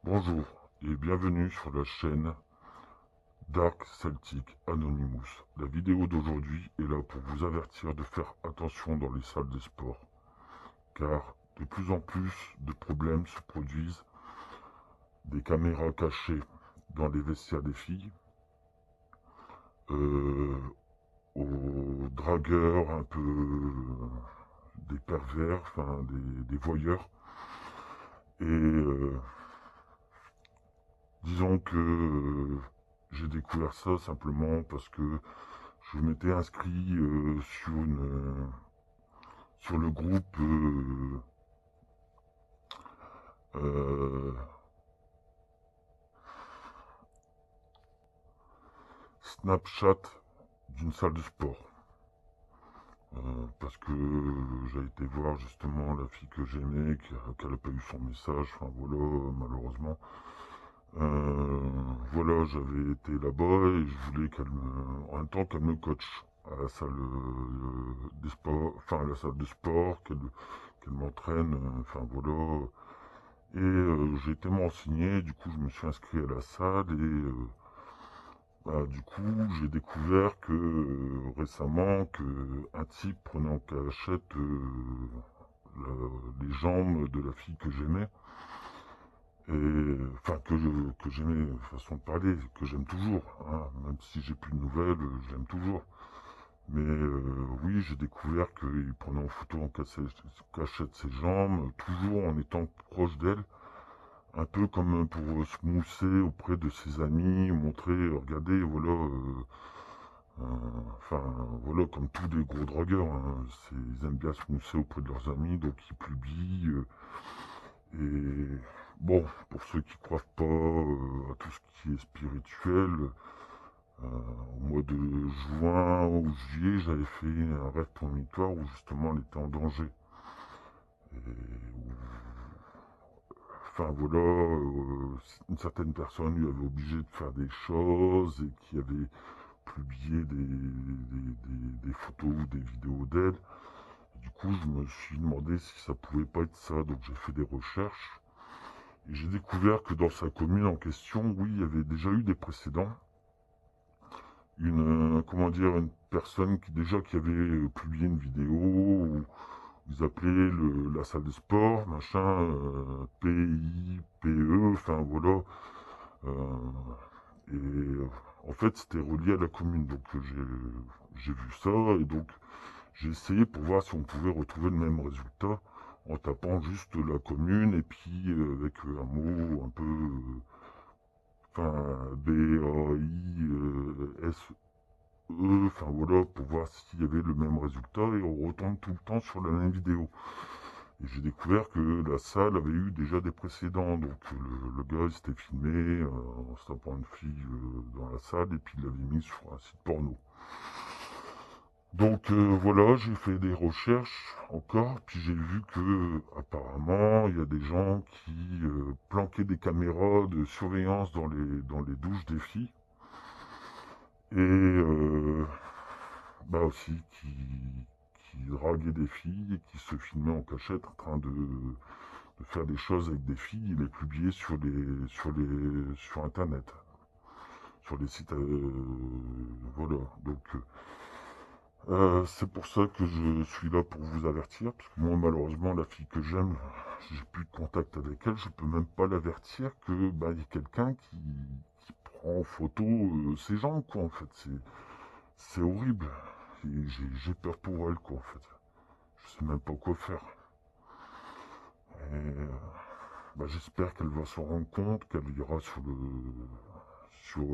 Bonjour et bienvenue sur la chaîne Dark Celtic Anonymous. La vidéo d'aujourd'hui est là pour vous avertir de faire attention dans les salles de sport, car de plus en plus de problèmes se produisent, des caméras cachées dans les vestiaires des filles, euh, aux dragueurs un peu des pervers, enfin des voyeurs, et disons que j'ai découvert ça simplement parce que je m'étais inscrit sur le groupe euh, Snapchat d'une salle de sport. Parce que j'ai été voir justement la fille que j'aimais, qu'elle n'a pas eu son message, enfin voilà, malheureusement. Euh, voilà, j'avais été là-bas et je voulais en même temps qu'elle me coach à la salle des sports, enfin à la salle de sport, qu'elle m'entraîne, enfin voilà. Et j'ai été m'enseigner, du coup je me suis inscrit à la salle et du coup j'ai découvert que récemment que un type prenait en cachette les jambes de la fille que j'aimais. Et enfin que j'aimais, façon de parler, que j'aime toujours, hein, même si j'ai plus de nouvelles, je l'aime toujours. Mais oui, j'ai découvert qu'il prenait en photo en cachette ses jambes, toujours en étant proche d'elle. Un peu comme pour se mousser auprès de ses amis, montrer, regardez, voilà, enfin, voilà, comme tous les gros dragueurs, hein, ils aiment bien se mousser auprès de leurs amis, donc ils publient. Et bon, pour ceux qui croient pas à tout ce qui est spirituel, au mois de juin ou juillet, j'avais fait un rêve prémonitoire où justement elle était en danger. Et enfin voilà, une certaine personne lui avait obligé de faire des choses et qui avait publié des photos ou des vidéos d'elle. Du coup, je me suis demandé si ça pouvait pas être ça, donc j'ai fait des recherches. Et j'ai découvert que dans sa commune en question, oui, il y avait déjà eu des précédents. Comment dire, une personne qui avait publié une vidéo où ils appelaient la salle de sport, machin, PIPE, enfin voilà. Euh, et en fait, c'était relié à la commune, donc j'ai vu ça, et donc j'ai essayé pour voir si on pouvait retrouver le même résultat en tapant juste la commune et puis avec un mot un peu, enfin, BAISE, enfin voilà, pour voir s'il y avait le même résultat et on retombe tout le temps sur la même vidéo. Et j'ai découvert que la salle avait eu déjà des précédents, donc le gars il s'était filmé en se tapant une fille dans la salle et puis il l'avait mis sur un site porno. Donc voilà, j'ai fait des recherches encore, puis j'ai vu que apparemment il y a des gens qui planquaient des caméras de surveillance dans les douches des filles et aussi qui draguaient des filles et qui se filmaient en cachette en train de faire des choses avec des filles et les publier sur internet, sur les sites voilà. Donc c'est pour ça que je suis là pour vous avertir, parce que moi malheureusement la fille que j'aime, j'ai plus de contact avec elle, je peux même pas l'avertir que il y a quelqu'un qui prend en photo ses jambes quoi en fait, c'est horrible. Et j'ai peur pour elle quoi en fait. Je sais même pas quoi faire. Et, j'espère qu'elle va s'en rendre compte, qu'elle ira sur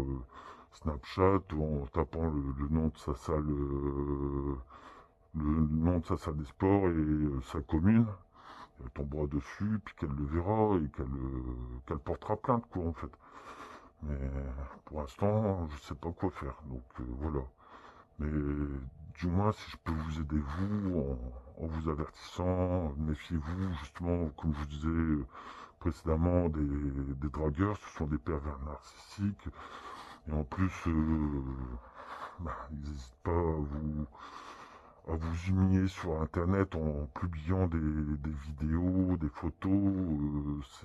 Snapchat en tapant le nom de sa salle le nom de sa salle des sports et sa commune. Elle tombera dessus, puis qu'elle le verra et qu'elle portera plainte, quoi, en fait. Mais pour l'instant, je sais pas quoi faire. Donc voilà. Mais du moins, si je peux vous aider, vous, en vous avertissant, méfiez-vous, justement, comme je vous disais précédemment, des dragueurs. Ce sont des pervers narcissiques. Et en plus, ils n'hésitent pas à vous humilier sur internet en publiant des vidéos, des photos.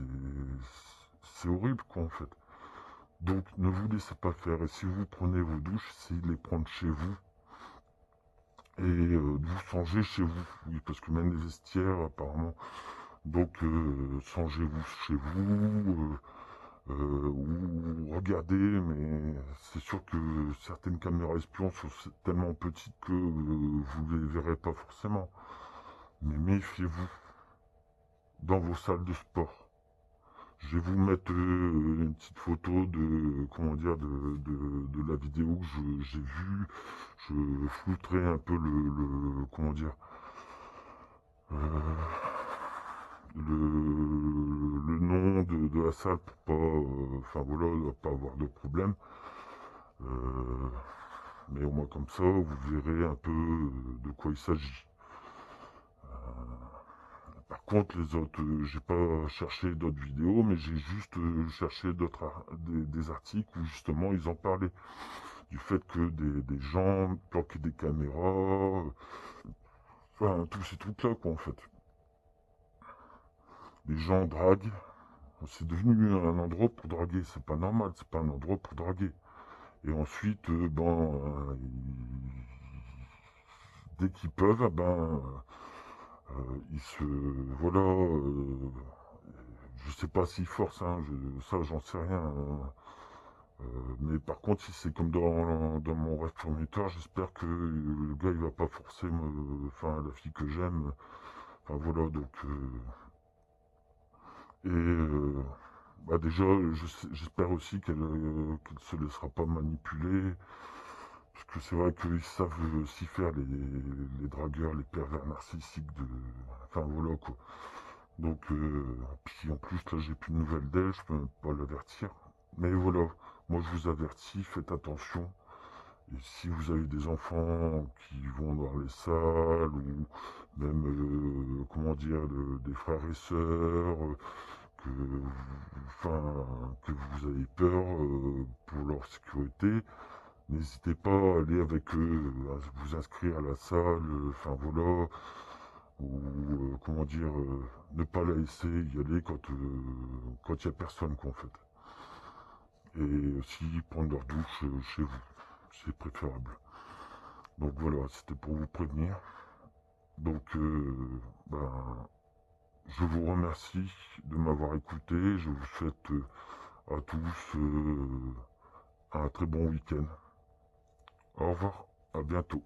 c'est horrible quoi en fait. Donc ne vous laissez pas faire, et si vous prenez vos douches, essayez de les prendre chez vous, et de vous changer chez vous, oui, parce que même les vestiaires apparemment, donc changez-vous chez vous, ou regardez, mais c'est sûr que certaines caméras espions sont tellement petites que vous ne les verrez pas forcément, mais méfiez-vous dans vos salles de sport. Je vais vous mettre une petite photo de, comment dire, de la vidéo que j'ai vue. Je flouterai un peu comment dire, euh, le nom de la salle pour pas, enfin voilà, pas avoir de problème. Euh, mais au moins comme ça, vous verrez un peu de quoi il s'agit. Par contre, les autres, j'ai pas cherché d'autres vidéos, mais j'ai juste cherché des articles où justement ils en parlaient. Du fait que des gens planquaient des caméras, enfin tous ces trucs-là quoi en fait. Les gens draguent, c'est devenu un endroit pour draguer, c'est pas normal, c'est pas un endroit pour draguer. Et ensuite, dès qu'ils peuvent, ils se, voilà, je sais pas s'ils forcent, hein, ça j'en sais rien, hein. Mais par contre, si c'est comme dans mon rêve premonitoire, j'espère que le gars il va pas forcer enfin la fille que j'aime. Enfin voilà, donc et bah déjà, j'espère aussi qu'elle se laissera pas manipuler, parce que c'est vrai qu'ils savent s'y faire les dragueurs, les pervers narcissiques de, enfin voilà quoi. Donc puis en plus là j'ai plus de nouvelles d'elle, je peux même pas l'avertir. Mais voilà, moi je vous avertis, faites attention. Et si vous avez des enfants qui vont dans les salles, ou même, comment dire, des frères et sœurs, enfin, que vous avez peur pour leur sécurité, n'hésitez pas à aller avec eux, à vous inscrire à la salle, enfin voilà, ou comment dire, ne pas la laisser y aller quand il n'y a personne, quoi, en fait. Et aussi prendre leur douche chez vous, c'est préférable. Donc voilà, c'était pour vous prévenir. Donc, je vous remercie de m'avoir écouté. Je vous souhaite à tous un très bon week-end. Au revoir, à bientôt.